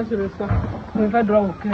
je reçois. Je vais droit au cœur.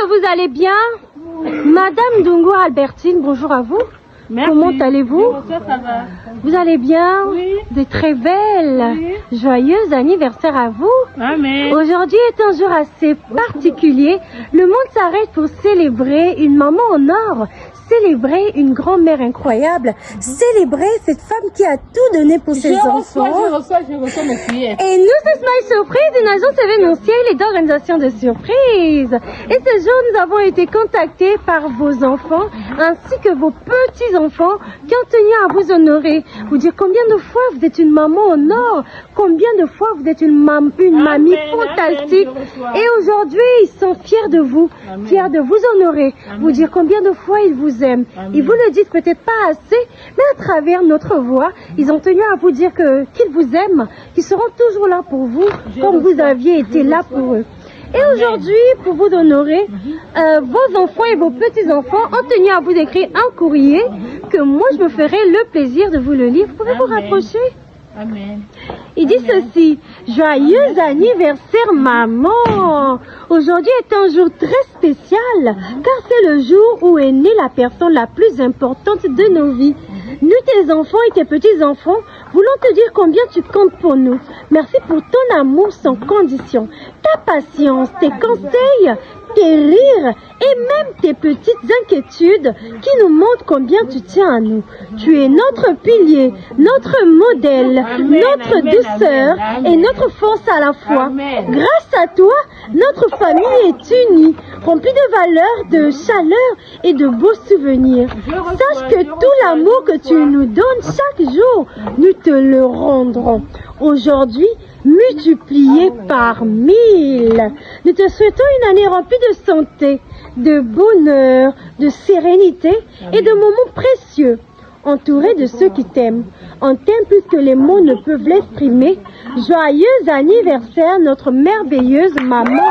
Vous allez bien? Madame Dungo Albertine, bonjour à vous. Merci. Comment allez-vous? Ça va. Vous allez bien? Oui. De très belle. Oui. Joyeux anniversaire à vous. Amen. Aujourd'hui est un jour assez particulier. Le monde s'arrête pour célébrer une maman en or. Célébrer une grand-mère incroyable, célébrer cette femme qui a tout donné pour ses enfants. Je reçois mes prières. Et nous, c'est Smile Surprise, une agence événementielle et d'organisation de surprises. Et ce jour, nous avons été contactés par vos enfants ainsi que vos petits-enfants qui ont tenu à vous honorer. Vous dire combien de fois vous êtes une maman en or, combien de fois vous êtes une mamie fantastique. Et aujourd'hui, ils sont fiers de vous, fiers de vous honorer. Vous dire combien de fois ils vous aiment. Ils vous le disent peut-être pas assez, mais à travers notre voix, ils ont tenu à vous dire qu'ils vous aiment, qu'ils seront toujours là pour vous, comme vous aviez été là pour eux. Et aujourd'hui, pour vous honorer, vos enfants et vos petits-enfants ont tenu à vous écrire un courrier que moi, je me ferai le plaisir de vous le lire. Vous pouvez vous rapprocher? Amen. Il dit ceci: joyeux anniversaire maman. Aujourd'hui est un jour très spécial car c'est le jour où est née la personne la plus importante de nos vies. Nous, tes enfants et tes petits-enfants, voulons te dire combien tu comptes pour nous. Merci pour ton amour sans condition, ta patience, tes conseils, tes rires et même tes petites inquiétudes qui nous montrent combien tu tiens à nous. Tu es notre pilier, notre modèle, notre douceur et notre force à la fois. Grâce à toi, notre famille est unie, remplie de valeurs, de chaleur et de beaux souvenirs. Sache que tout l'amour que tu nous donnes chaque jour, nous te le rendrons. Aujourd'hui, multiplié par 1000. Nous te souhaitons une année remplie de santé, de bonheur, de sérénité et de moments précieux, entouré de ceux qui t'aiment. On t'aime plus que les mots ne peuvent l'exprimer. Joyeux anniversaire, notre merveilleuse maman.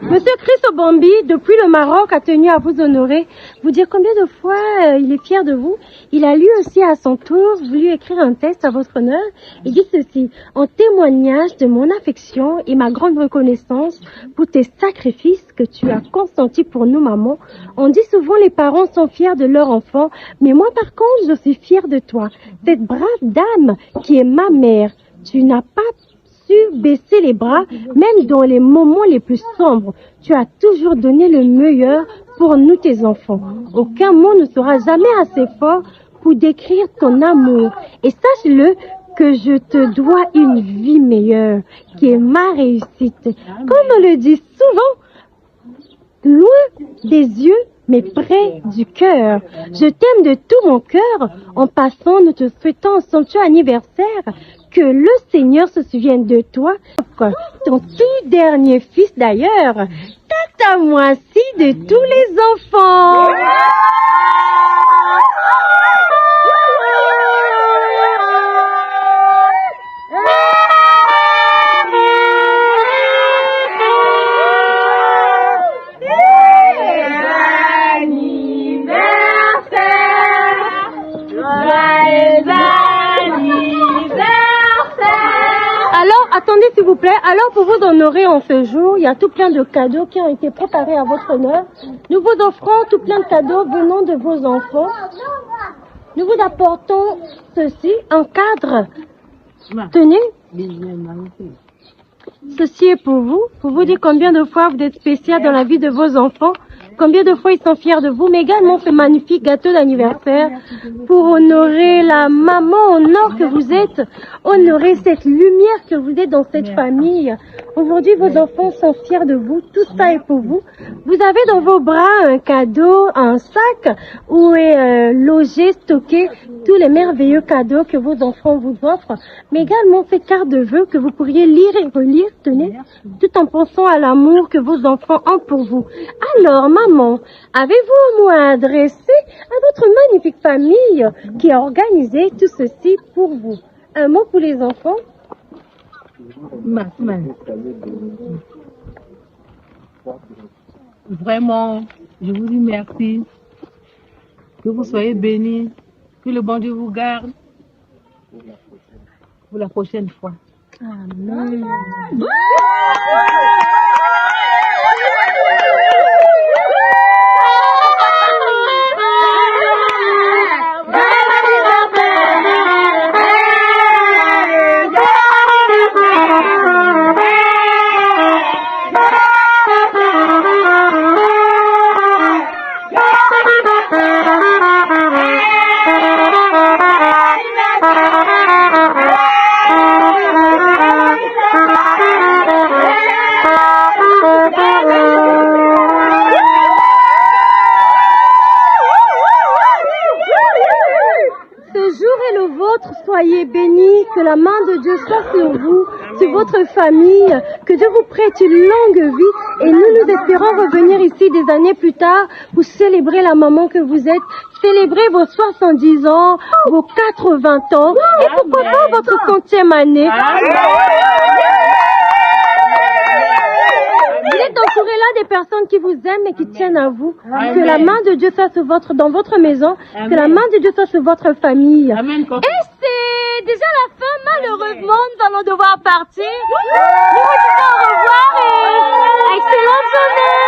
Monsieur Christo Bambi, depuis le Maroc, a tenu à vous honorer, vous dire combien de fois il est fier de vous. Il a lui aussi à son tour voulu écrire un texte à votre honneur. Il dit ceci: en témoignage de mon affection et ma grande reconnaissance pour tes sacrifices que tu as consentis pour nous, maman. On dit souvent les parents sont fiers de leur enfant, mais moi par contre, je suis fière de toi. Cette brave dame qui est ma mère, tu n'as pas su baisser les bras, même dans les moments les plus sombres. Tu as toujours donné le meilleur pour nous, tes enfants. Aucun mot ne sera jamais assez fort pour décrire ton amour. Et sache-le que je te dois une vie meilleure, qui est ma réussite. Comme on le dit souvent, loin des yeux, mais près du cœur. Je t'aime de tout mon cœur. En passant, nous te souhaitons un somptueux anniversaire. Que le Seigneur se souvienne de toi, ton tout dernier fils d'ailleurs. Tata Moissy de tous les enfants. Attendez s'il vous plaît, alors pour vous honorer en ce jour, il y a tout plein de cadeaux qui ont été préparés à votre honneur. Nous vous offrons tout plein de cadeaux venant de vos enfants. Nous vous apportons ceci, un cadre. Tenez. Ceci est pour vous dire combien de fois vous êtes spécial dans la vie de vos enfants. Combien de fois ils sont fiers de vous, mais également ce magnifique gâteau d'anniversaire pour honorer la maman en or que vous êtes, honorer cette lumière que vous êtes dans cette famille. Aujourd'hui, vos enfants sont fiers de vous, tout ça est pour vous. Vous avez dans vos bras un cadeau, un sac où est logé, stocké tous les merveilleux cadeaux que vos enfants vous offrent, mais également cette carte de vœux que vous pourriez lire et relire, tenez, tout en pensant à l'amour que vos enfants ont pour vous. Alors, maman, avez-vous un mot à adresser à votre magnifique famille qui a organisé tout ceci pour vous? Un mot pour les enfants? Vraiment, je vous dis merci. Que vous soyez bénis. Que le bon Dieu vous garde pour la prochaine fois. Amen. Soyez bénis, que la main de Dieu soit sur vous, sur votre famille, que Dieu vous prête une longue vie et nous espérons revenir ici des années plus tard pour célébrer la maman que vous êtes, célébrer vos 70 ans, vos 80 ans et pourquoi pas votre 100e année. Vous êtes entouré là des personnes qui vous aiment et qui tiennent à vous. Que la main de Dieu soit dans votre maison, que la main de Dieu soit sur votre famille. Et c'est déjà la fin, malheureusement, nous allons devoir partir. Nous vous disons au revoir et excellente journée.